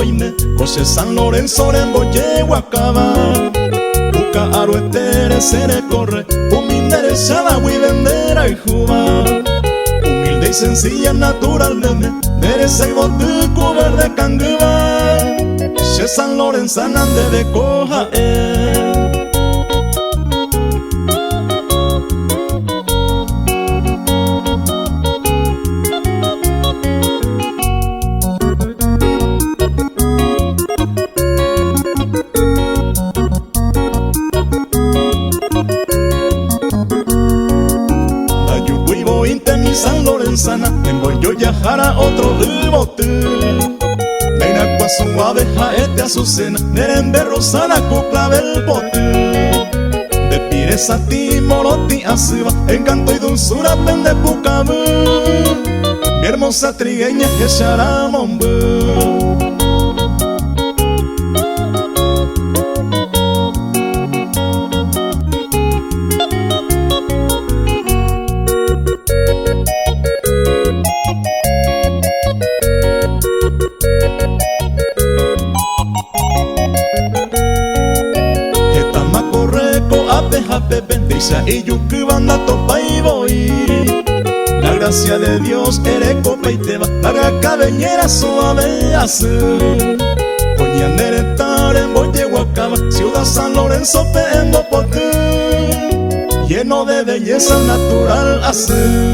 boine, José San Lorenzo remboye guacaba. Buca aruetere se recorre, humilde sada y vendera y juba. Humilde y sencilla naturalmente, merece y botuco verde canguba. José San Lorenzo ande de coja San Lorenzana, en Boyo Yajara otro bote. Neina cua suave jaete azucena, nerembe rosana cuclavel bote. De pires a ti moroti asiva, encanto y dulzura pende pucabú. Mi hermosa trigueña que charamombu. Bendice y yucubanda topa y voy. La gracia de Dios ere copa y te va. Larga cabellera suave azul. Coñandere en Boye Guacaba, ciudad San Lorenzo en Bopote, lleno de belleza natural azul.